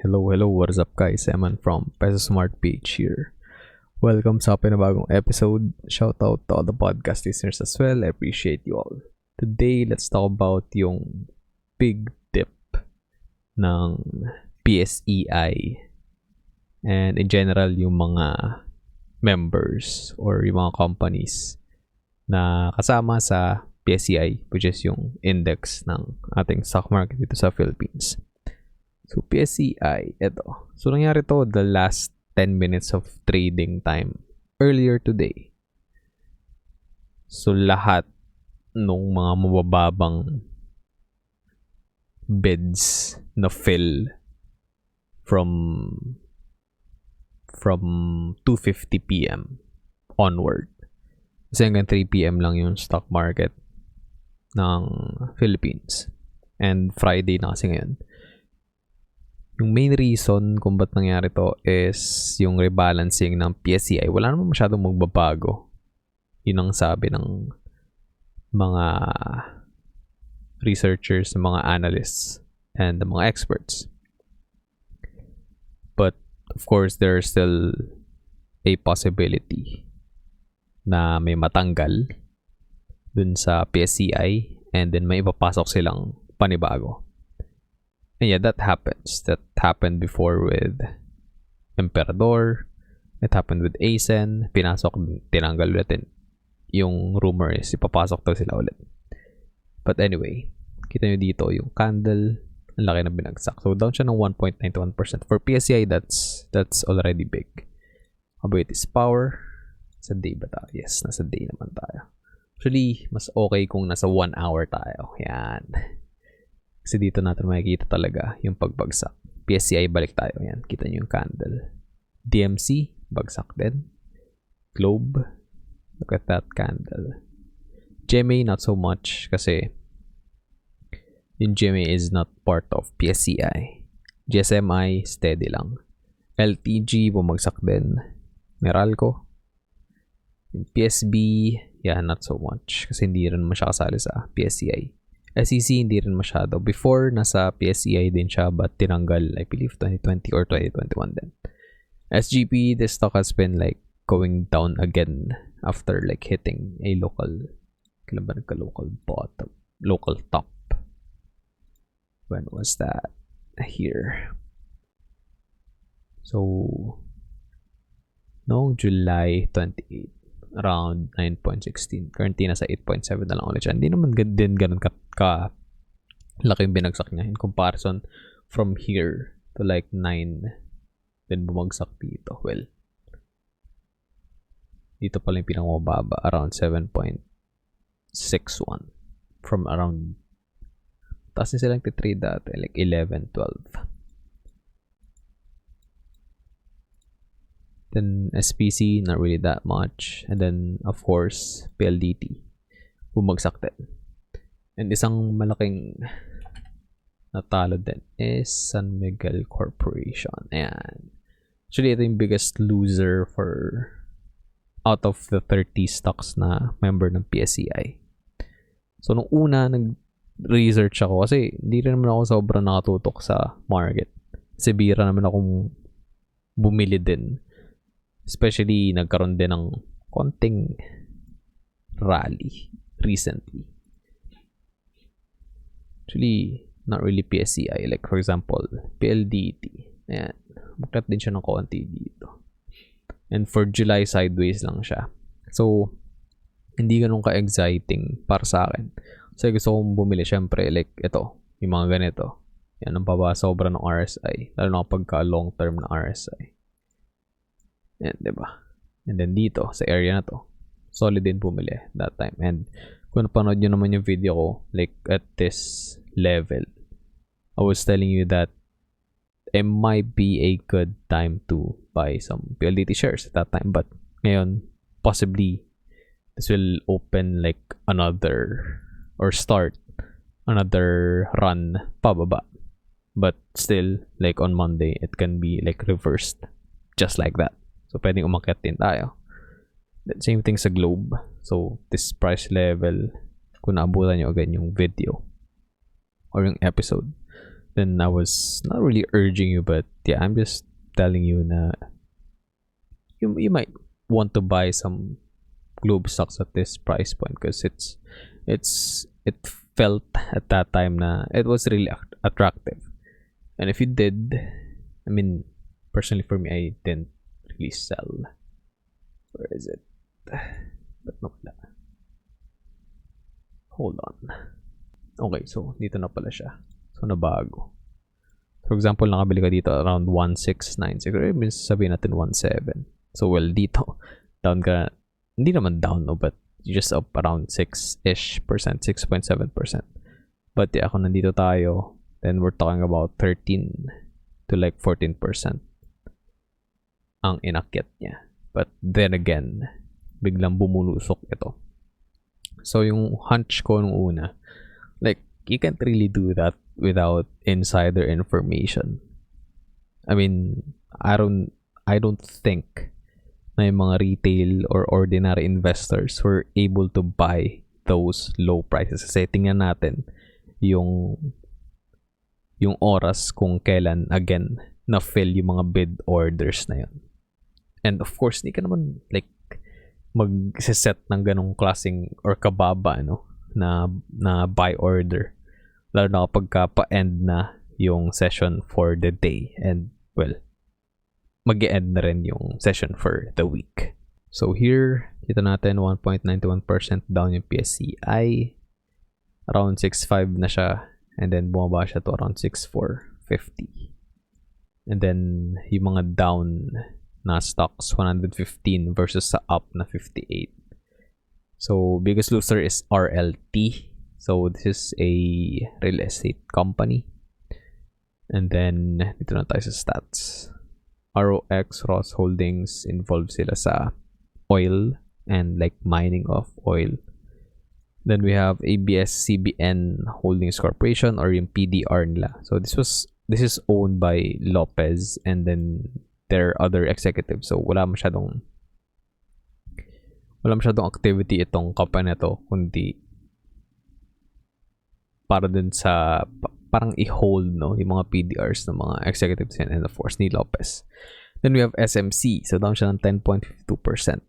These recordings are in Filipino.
Hello, what is up guys? Eman from Peso Smart Page here. Welcome sa pinabagong episode. Shoutout to all the podcast listeners as well. I appreciate you all. Today, let's talk about yung big dip ng PSEi and in general yung mga members or yung mga companies na kasama sa PSEi, which is yung index ng ating stock market dito sa Philippines. So, PSEi, ito. So, nangyari to the last 10 minutes of trading time earlier today. So, lahat nung mga mabababang bids na fill from 2:50 p.m. onward. Kasi hanggang 3 p.m. lang yung stock market ng Philippines. And Friday na kasi ngayon. Yung main reason kung ba't nangyari to is yung rebalancing ng PSEi. Wala naman masyadong magbabago. Yun ang sabi ng mga researchers, mga analysts, and the mga experts. But, of course, there's still a possibility na may matanggal dun sa PSEi and then may ipapasok silang panibago. And yeah, that happens. That happened before with Emperador. It happened with Asen. Pinasok, tinanggal ulit. Yung rumor is ipapasok daw sila ulit. But anyway, kita nyo dito yung candle. Ang laki na binagsak. So down siya ng 1.91%. For PSEi, that's already big. How about this power? Sa day ba tayo? Yes, nasa day naman tayo. Actually, mas okay kung nasa 1 hour tayo. Yan. Kasi dito natin makikita talaga yung pagbagsak. PSEi, balik tayo. Yan, kita nyo yung candle. DMC, bagsak din. Globe, look at that candle. GMA, not so much kasi yung GMA is not part of PSEi. GSMI, steady lang. LTG, bumagsak din. Meralco. Yung PSB, yeah, not so much kasi hindi rin masyakasali sa PSEi. SEC hindi rin masyado. Before, nasa PSEi din siya but tinanggal, I believe, 2020 or 2021 din. SGP, this stock has been like going down again after like hitting a local, kailan ba nagka-local bottom? Local top. When was that? Here. So, noong July 28, around 9.16. Currently, nasa 8.7 na lang ulit siya. Hindi naman din ganun ka laking binagsak niya in comparison from here to like 9. Then bumagsak dito. Well, dito pala yung pinamababa. Around 7.61 from around taas na silang titrade dati. Like 11, 12. Then SPC, not really that much. And then, of course, PLDT. Bumagsak din. And isang malaking natalo din is San Miguel Corporation. Ayan. Actually, ito yung biggest loser for out of the 30 stocks na member ng PSEi. So, nung una, nag-research ako kasi hindi rin naman ako sobrang nakatutok sa market. Kasi bira naman akong bumili din. Especially, nagkaroon din ng konting rally recently. Actually, not really PSEi. Like, for example, PLDT. Ayan. Magkat din siya ng konti dito. And for July, sideways lang siya. So, hindi ganun ka-exciting para sa akin. So, gusto kong bumili, syempre, like, ito. Yung mga ganito. Yan, ang sobra ng RSI. Lalo na kapag long term na RSI. Yan, diba? And then dito, sa area na to, solid din bumili that time. And kung napanood nyo naman yung video ko, like at this level, I was telling you that it might be a good time to buy some PLDT shares at that time. But ngayon, possibly, this will open like another or start another run pababa. But still, like on Monday, it can be like reversed just like that. So, pwedeng umakyat din tayo. Same thing sa Globe. So, this price level, kung naabutan nyo agad yung video or yung episode, then I was not really urging you, but yeah, I'm just telling you na you might want to buy some globe stocks at this price point because it felt at that time na it was really attractive. And if you did, I mean, personally for me, I didn't really sell. Where is it? But no, wala. Hold on. Okay, so dito na pala siya. So nabago. For example, nakabili ka dito around 1696 or even sabihin natin 17. So well, dito down ka, hindi naman down no, but you just up around 6-ish percent, 6.7%. But yeah, kung nandito tayo, then we're talking about 13 to like 14% ang inakyat niya. But then again, biglang bumulusok ito. So yung hunch ko nung una, like, you can't really do that without insider information. I mean, I don't think na yung mga retail or ordinary investors were able to buy those low prices. Kasi tingnan natin yung oras kung kailan again na-fill yung mga bid orders na yun. And of course, hindi ka naman like mag-set ng ganong klaseng or kababa na buy order. Lalo na kapag pa-end na yung session for the day. And well, mag-e-end na rin yung session for the week. So here, kita natin 1.91% down yung PSEi. Around 6.5 na siya. And then bumaba siya to around 6.450. And then yung mga down na stocks 115 versus sa up na 58. So biggest loser is RLT. So this is a real estate company. And then dito na tayo sa stats. ROX, Ross Holdings, involved sila sa oil and like mining of oil. Then we have ABS-CBN Holdings Corporation or yung PDR nila. So this is owned by Lopez and then their other executives. So wala masyadong activity itong company na to, kundi para dun sa parang i-hold yung mga PDRs ng mga executives and of course ni Lopez. Then we have SMC. So down siya ng 10.52%.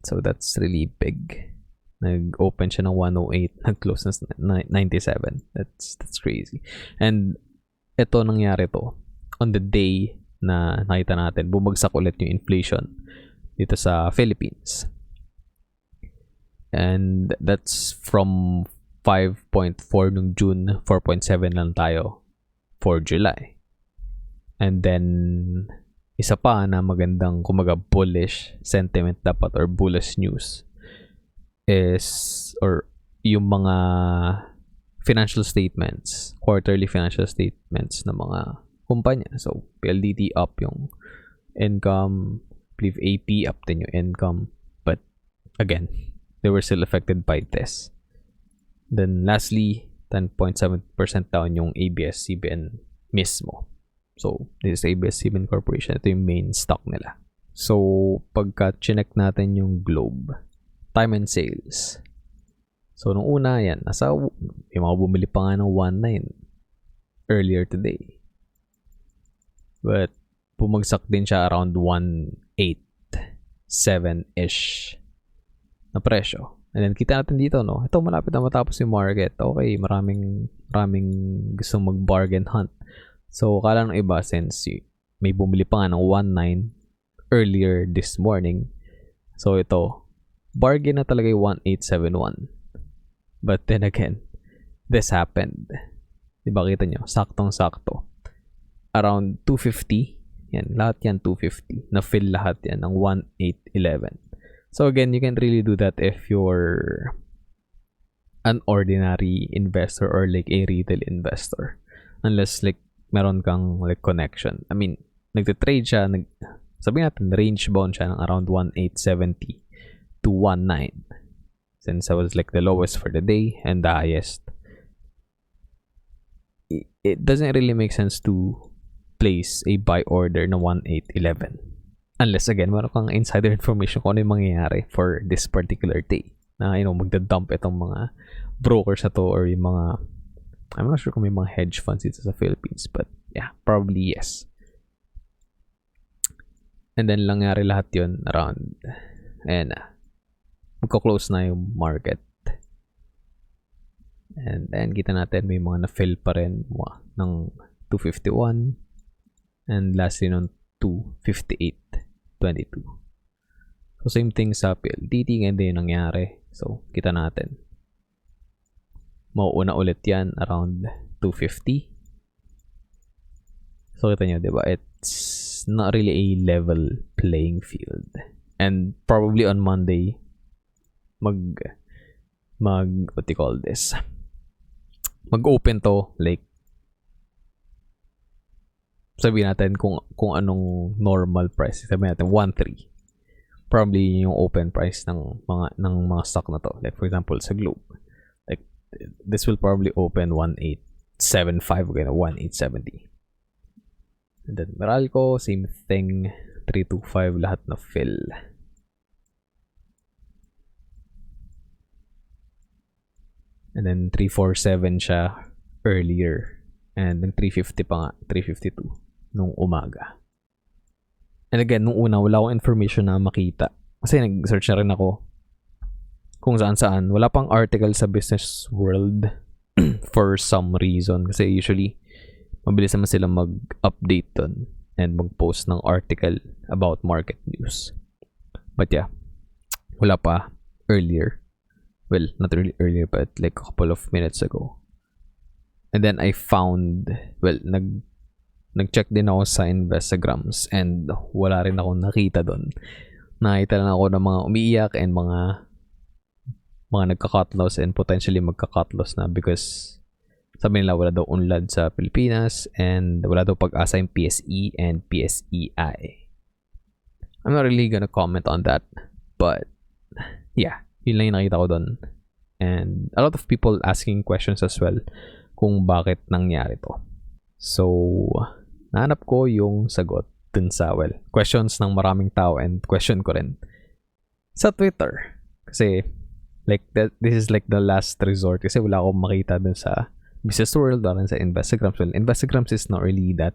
So that's really big. Nag-open siya ng 108, nag-close ng 97. That's crazy. And ito nangyari to on the day na nakita natin bumagsak ulit yung inflation dito sa Philippines. And that's from 5.4 nung June, 4.7 lang tayo for July. And then isa pa na magandang kumaga bullish sentiment dapat or bullish news is or yung mga financial statements, quarterly financial statements ng mga kumpanya. So PLDT up yung income, I believe AP up din yung income, but again they were still affected by this. Then lastly 10.7% down yung ABS-CBN mismo. So this is ABS-CBN Corporation, ito yung main stock nila. So pagka chinek natin yung Globe time and sales, so nung una yan nasa yung mga bumili pa nga ng 1.9 earlier today, but bumagsak din siya around 1.87-ish na presyo. And then kita natin dito ito malapit na matapos yung market. Okay, maraming gustong mag-bargain hunt. So akala ng iba since may bumili pa nga ng 1.9 earlier this morning, so ito bargain na talaga yung 1.871. But then again, this happened. Diba kita nyo? Saktong-sakto. Around 250. Yan, lahat yan 250. Na-fill lahat yan ng 1.811. So again, you can really do that if you're an ordinary investor or like a retail investor. Unless like meron kang like connection. I mean, nagte-trade siya, sabihin natin range bound siya ng around 1.870 to 1.9. Since I was like the lowest for the day and the highest. It doesn't really make sense to place a buy order na 1.811. Unless again, meron kang insider information kung ano yung mangyayari for this particular day. Na magda-dump itong mga brokers na to or yung mga, I'm not sure kung may mga hedge funds dito sa Philippines, but Yeah, probably yes. And then nangyari lahat yun around, and magko-close na yung market. And then kita natin may mga na-fill pa rin ng 251 and lastly nung 258.22. So same thing sa PLDT, and then nangyari. So kita natin mauuna ulit yan around 250. So kita nyo, diba? It's not really a level playing field. And probably on Monday, what do you call this? Mag-open to, like, sabihin natin kung anong normal price. Sabihin natin 1.3. Probably yung open price ng mga stock na to. Like for example, sa Globe. Like, this will probably open 1.875 again, 1.870. And then Meralco, same thing, 325 lahat na fill. And then 347 siya earlier. And then 350 pa nga, 352 nung umaga. And again, nung una wala akong information na makita. Kasi nag-search na rin ako kung saan-saan. Wala pang article sa Business World for some reason. Kasi usually mabilis naman sila mag-update dun and mag-post ng article about market news. But yeah, wala pa earlier. Well, not really earlier, but like a couple of minutes ago. And then I found, well, nag-check din ako sa Investagrams and wala rin ako nakita dun. Nakita lang ako ng mga umiiyak and mga nagka-cut loss and potentially magka-cut loss na because sabi nila wala daw unlad sa Pilipinas and wala daw pag-asa yung PSE and PSEi. I'm not really gonna comment on that, but yeah, yun lang yung nakita ko doon. And a lot of people asking questions as well kung bakit nangyari to. So, nahanap ko yung sagot dun sa, well, questions ng maraming tao and question ko rin sa Twitter. Kasi, like, this is like the last resort kasi wala akong makita dun sa Business World or sa Investagrams. Well, Investagrams is not really that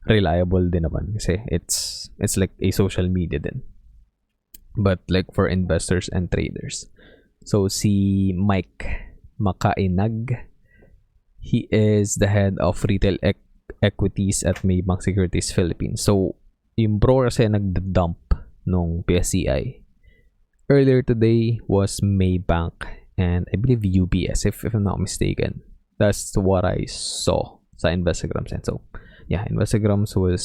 reliable din naman kasi it's like a social media din. But like for investors and traders. So si Mike Macainag, he is the head of retail equities at Maybank Securities Philippines. So yung bro kasi nagda-dump nung PSEi. Earlier today was Maybank and I believe UBS if I'm not mistaken. That's what I saw sa Investagrams. And so, yeah, Investagrams was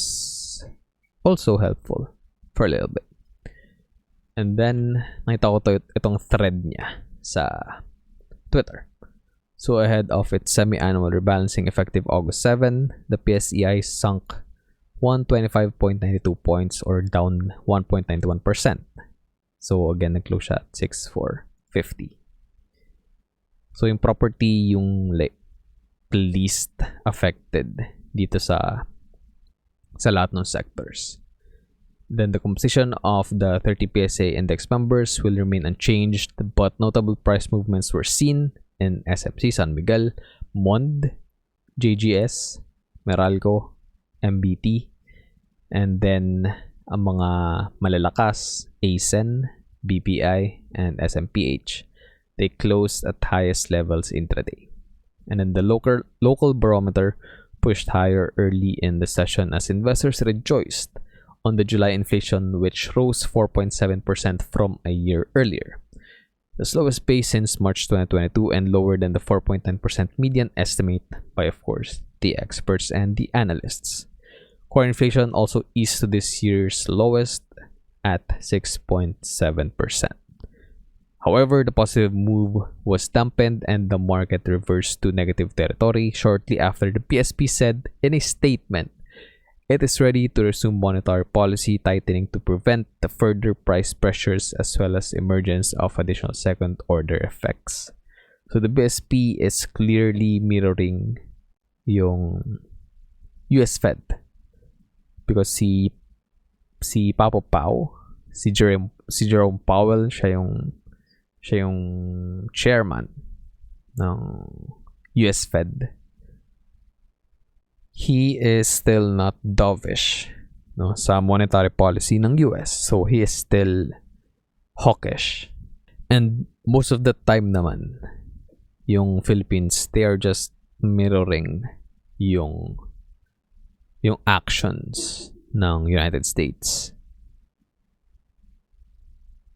also helpful for a little bit. And then, nakita ko itong thread niya sa Twitter. So, ahead of its semi-annual rebalancing effective August 7, the PSEi sunk 125.92 points or down 1.91%. So, again, nag-close siya at 6,450. So, yung property yung least affected dito sa lahat ng sectors. Then the composition of the 30 PSA index members will remain unchanged, but notable price movements were seen in SMC, San Miguel, MOND, JGS, Meralco, MBT, and then ang mga malalakas, ASEN, BPI, and SMPH. They closed at highest levels intraday. And then the local barometer pushed higher early in the session as investors rejoiced on the July inflation, which rose 4.7% from a year earlier, the slowest pace since March 2022 and lower than the 4.9% median estimate by, of course, the experts and the analysts. Core inflation also eased to this year's lowest at 6.7%. However, the positive move was dampened and the market reversed to negative territory shortly after the PSP said in a statement it is ready to resume monetary policy tightening to prevent the further price pressures as well as emergence of additional second-order effects. So the BSP is clearly mirroring yung US Fed because si Papa Pao, si Jerome Powell, siya yung chairman ng US Fed. he is still not dovish, no, sa monetary policy ng US. So he is still hawkish. And most of the time naman, yung Philippines, they are just mirroring yung actions ng United States.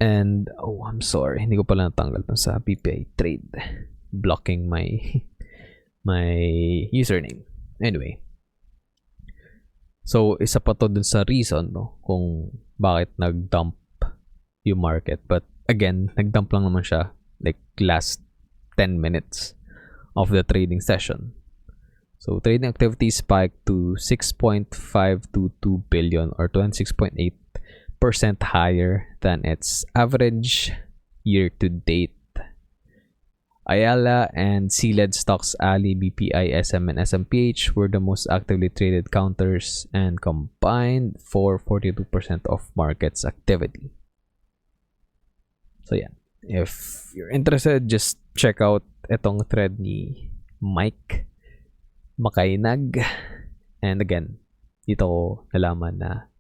And I'm sorry, hindi ko pala natanggal sa PPI trade, blocking my username. Anyway, so isa pa to dun sa reason, no, kung bakit nag-dump yung market. But again, nag-dump lang naman siya like last 10 minutes of the trading session. So trading activity spiked to 6.522 billion or 26.8% higher than its average year to date. Ayala and C-led stocks Ali, BPI, SM, and SMPH were the most actively traded counters and combined for 42% of market's activity. So yeah, if you're interested, just check out itong thread ni Mike Macainag. And again, dito ko nalaman na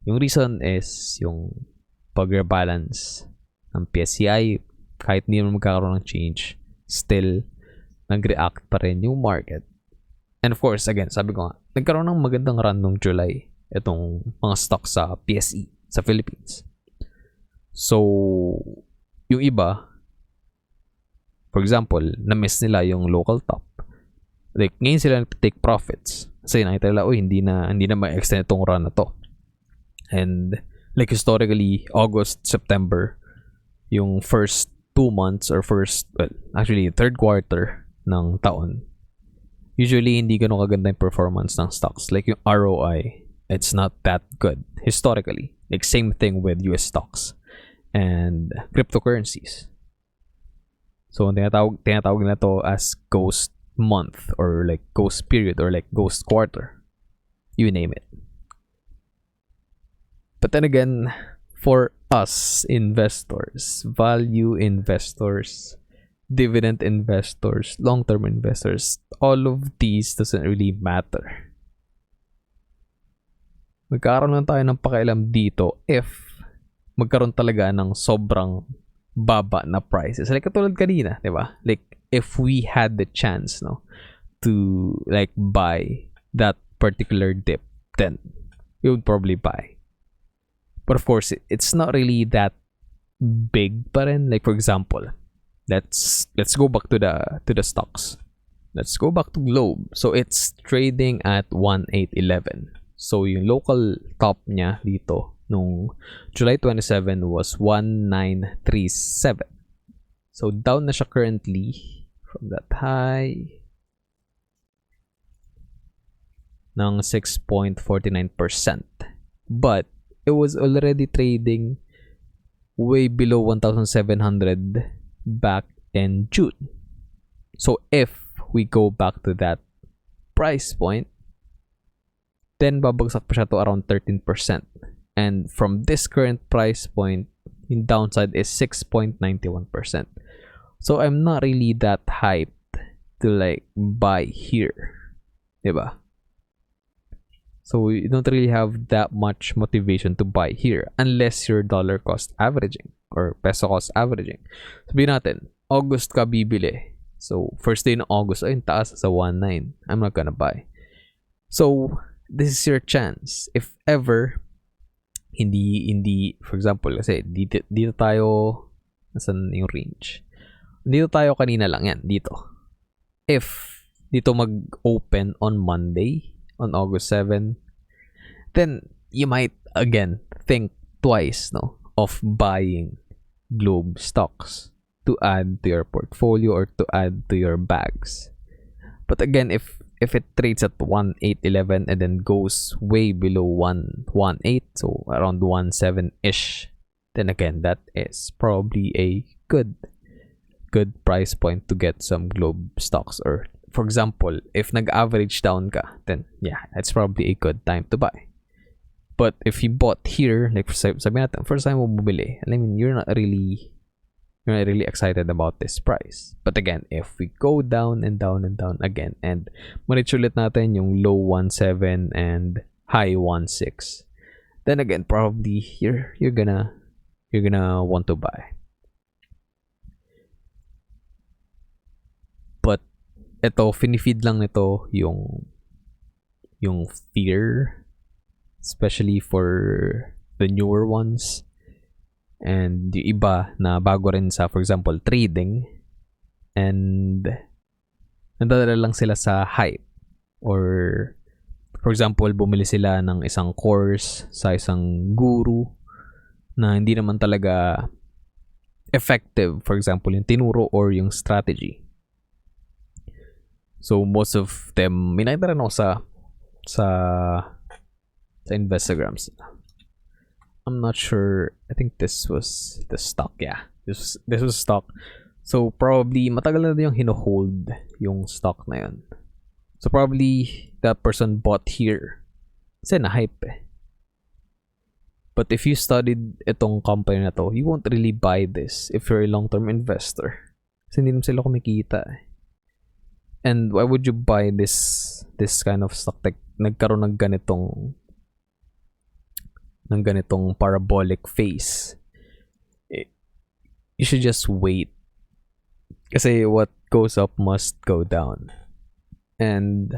yung reason is yung pag-rebalance ng PSEi. Kahit hindi naman magkakaroon ng change, still nag-react pa rin yung market. And of course, again, sabi ko nga, nagkaroon ng magandang run nung July itong mga stocks sa PSE sa Philippines. So yung iba, for example, na-miss nila yung local top. Like, ngayon sila take profits. Kasi nakita nila, hindi na ma-extend itong run na to. And like historically, August, September, yung first 2 months or third quarter ng taon, usually hindi ganun kaganda yung performance ng stocks. Like yung ROI, it's not that good historically. Like same thing with US stocks and cryptocurrencies. So tinatawag nila to as ghost month or like ghost period or like ghost quarter. You name it. But then again, for us investors, value investors, dividend investors, long-term investors, all of these doesn't really matter. Magkakaroon lang tayo ng pakialam dito if magkaroon talaga ng sobrang baba na prices. Like katulad kanina, di ba? Like if we had the chance, no, to like buy that particular dip, then we would probably buy. But of course, it's not really that big pa rin. Like for example, let's go back to the stocks. Let's go back to Globe. So it's trading at 1811. So yung local top niya dito nung July 27 was 1937. So down na siya currently from that high ng 6.49%. But it was already trading way below 1,700 back in June. So if we go back to that price point, then babagsak pa siya to around 13%. And from this current price point, in downside is 6.91%. So I'm not really that hyped to like buy here. Diba? So you don't really have that much motivation to buy here unless you're dollar cost averaging or peso cost averaging. Sabihin natin, August ka bibili. So first day ng August, ay taas sa 1.9. I'm not gonna buy. So this is your chance. If ever hindi for example kasi dito tayo, nasan yung range? Dito tayo kanina lang yan, dito. If dito mag-open on Monday, on August 7, then you might again think twice, no, of buying Globe stocks to add to your portfolio or to add to your bags. But again, if it trades at 1811 and then goes way below 118, so around 17-ish, then again, that is probably a good price point to get some Globe stocks. Or for example, if nag-average down ka, then yeah, it's probably a good time to buy. But if you bought here, like sabi natin, first time mo bumili, I mean, you're not really You're not really excited about this price. But again, if we go down and down and down again and ma-reach ulit natin yung low 1.7 and high 1.6, then again probably you're gonna want to buy. But ito, finifeed lang nito yung fear, especially for the newer ones. And yung iba na bago rin sa, for example, trading, and nadadala lang sila sa hype. Or, for example, bumili sila ng isang course sa isang guru na hindi naman talaga effective, for example, yung tinuro or yung strategy. So, most of them, minakita rin ako sa Instagrams. I'm not sure. I think this was the stock. Yeah, this was stock. So probably matagal na din yung hino-hold yung stock na yun. So probably that person bought here kasi na-hype eh. But if you studied itong company na to, you won't really buy this if you're a long-term investor. Kasi hindi naman sila kumikita eh. And why would you buy this kind of stock? Like, nagkaroon ng ganitong parabolic phase. You should just wait. Kasi what goes up must go down. And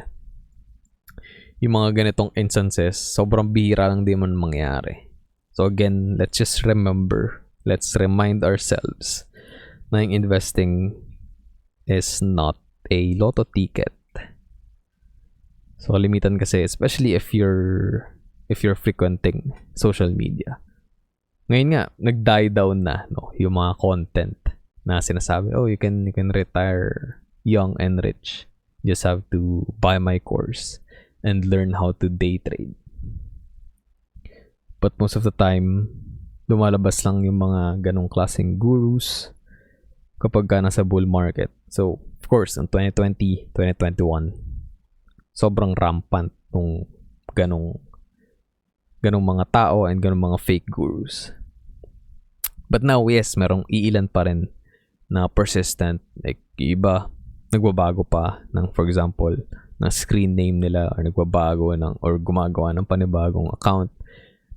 yung mga ganitong instances, sobrang bihira lang din man mangyari. So again, let's just let's remind ourselves na yung investing is not a lotto ticket. So limitan kasi, especially if you're frequenting social media. Ngayon nga, nag-die down na yung mga content na sinasabi, you can retire young and rich. You just have to buy my course and learn how to day trade. But most of the time, lumalabas lang yung mga ganong klaseng gurus kapag ka nasa bull market. So, of course, in 2020, 2021, sobrang rampant nung ganong mga tao and ganong mga fake gurus. But now, yes, merong iilan pa rin na persistent. Like, iba, nagbabago pa ng, for example, ng screen name nila or nagbabago or gumagawa ng panibagong account.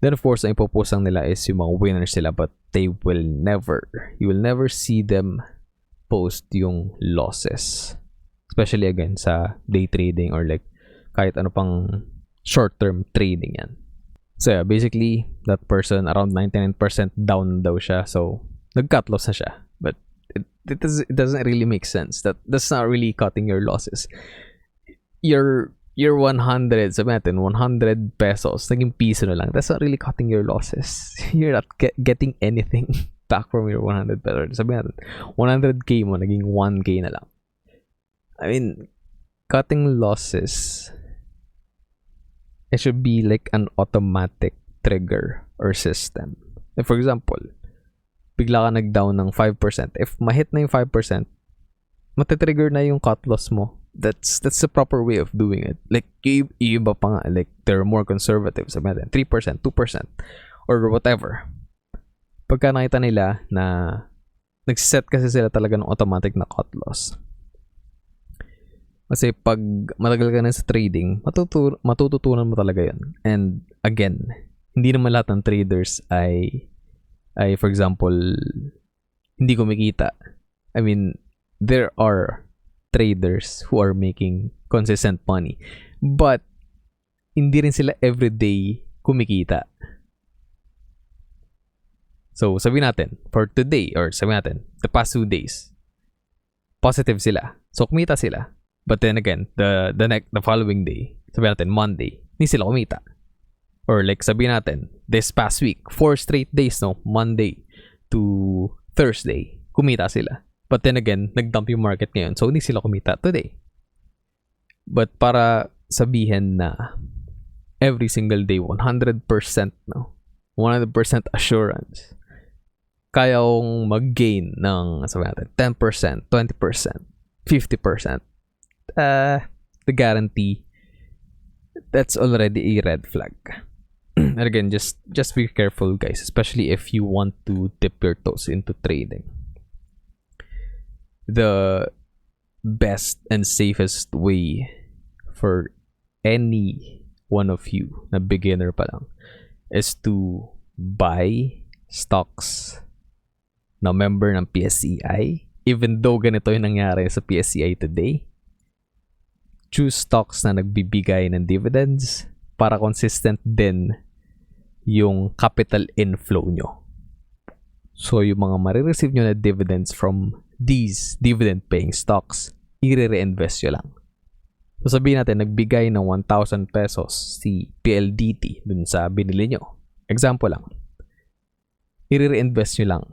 Then, of course, ang ipopost lang nila is yung mga winners sila, but you will never see them post yung losses. Especially, again, sa day trading or like, kahit ano pang short-term trading yan. So yeah, basically, that person, around 99% down daw siya. So, nag-cut loss na siya. But it doesn't really make sense. That's not really cutting your losses. Your 100, sabi natin, 100 pesos, naging piso na lang. That's not really cutting your losses. You're not getting anything back from your 100 pesos. Sabi natin, 100k mo, naging 1k na lang. I mean, cutting losses, it should be like an automatic trigger or system. Like for example, bigla ka nag-down ng 5%. If ma-hit na yung 5%, matitrigger na yung cut loss mo. That's the proper way of doing it. Like, yung iba pa nga, like, they're more conservative. Sabi natin, 3%, 2%, or whatever. Pagka nakita nila na nag-set kasi sila talaga ng automatic na cut loss. Kasi pag matagal ka na sa trading, matututunan mo talaga yun. And again, hindi naman lahat ng traders ay for example, hindi kumikita. I mean, there are traders who are making consistent money. But, hindi rin sila everyday kumikita. So, sabihin natin, for today, or sabihin natin, the past 2 days, positive sila. So, kumita sila. But then again, the following day, sabihin natin, Monday, hindi sila kumita. Or like sabihin natin, this past week, 4 straight days, Monday to Thursday, kumita sila. But then again, nag-dump yung market ngayon, so hindi sila kumita today. But para sabihin na every single day, 100%, 100% assurance, kaya kong mag-gain ng, sabihin natin, 10%, 20%, 50%, the guarantee, that's already a red flag. And again, just be careful, guys, especially if you want to dip your toes into trading. the best and safest way for any one of you na beginner pa lang is to buy stocks na member ng PSEi. Even though ganito yung nangyari sa PSEi today, choose stocks na nagbibigay ng dividends para consistent din yung capital inflow nyo. So, yung mga marireceive nyo na dividends from these dividend-paying stocks, i-reinvest nyo lang. So, sabihin natin, nagbigay ng 1,000 pesos si PLDT dun sa binili nyo. Example lang. I-reinvest nyo lang.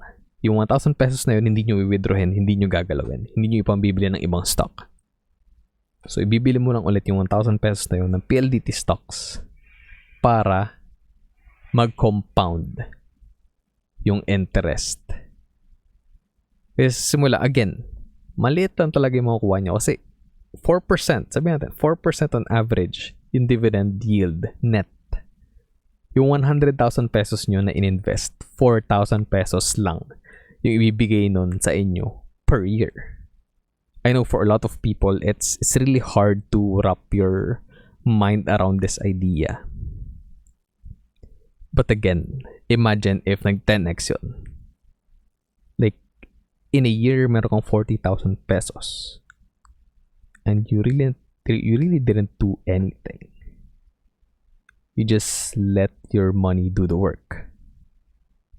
Yung 1,000 pesos na yun, hindi nyo i-withdrawin, hindi nyo gagalawin. Hindi nyo ipambibili ng ibang stock. So, ibibili mo lang ulit yung 1,000 pesos na yun ng PLDT stocks para mag-compound yung interest. Kasi simula, again, maliit lang talaga yung makukuha nyo kasi 4%, sabihin natin, 4% on average yung dividend yield net. Yung 100,000 pesos nyo na ininvest, 4,000 pesos lang yung ibibigay nun sa inyo per year. I know for a lot of people, it's really hard to wrap your mind around this idea. But again, imagine if nag-10x yun. Like, in a year, meron kang 40,000 pesos. And you really didn't do anything. You just let your money do the work.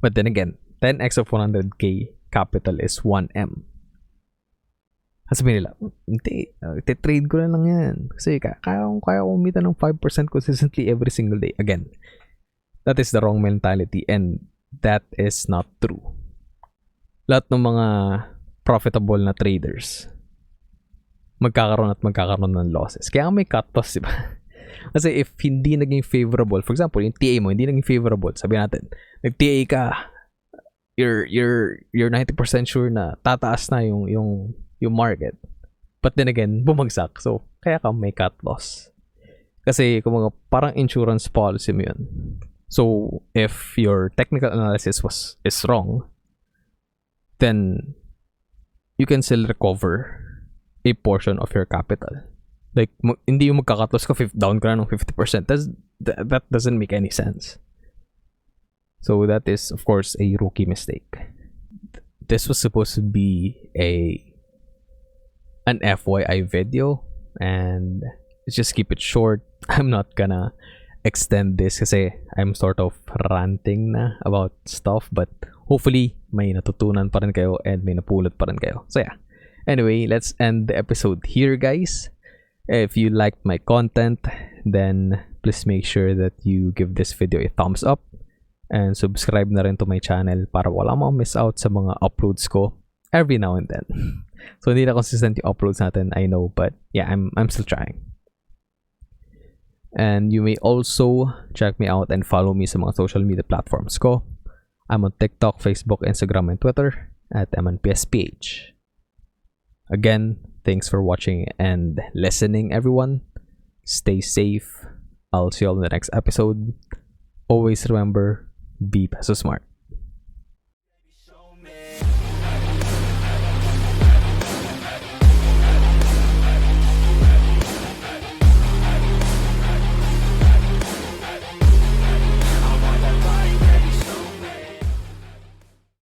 But then again, 10x of 100k capital is 1M. Sabihin nila, hindi, trade ko na lang yan. Kasi kaya ko umita ng 5% consistently every single day. Again, that is the wrong mentality and that is not true. Lahat ng mga profitable na traders, magkakaroon ng losses. Kaya may cut loss, diba? Kasi if hindi naging favorable, for example, yung TA mo, hindi naging favorable, sabihin natin, nag-TA ka, you're 90% sure na tataas na yung market. But then again, bumagsak. So, kaya ka may cut loss. Kasi kung parang insurance policy mo yun. So, if your technical analysis is wrong, then you can still recover a portion of your capital. Like, hindi yung magkakatos ka, down ka na ng 50%. That doesn't make any sense. So, that is, of course, a rookie mistake. This was supposed to be an FYI video, and let's just keep it short. I'm not gonna extend this kasi I'm sort of ranting na about stuff, but hopefully may natutunan pa rin kayo and may napulot pa rin kayo. So yeah, anyway, let's end the episode here, guys. If you liked my content, then please make sure that you give this video a thumbs up and subscribe na rin to my channel para wala mo miss out sa mga uploads ko every now and then. So hindi na consistent yung uploads natin, I know, but yeah, I'm still trying. And you may also check me out and follow me sa mga social media platforms ko. I'm on TikTok, Facebook, Instagram, and Twitter at MNPSPH. Again, thanks for watching and listening, everyone. Stay safe. I'll see you all in the next episode. Always remember, be Peso smart.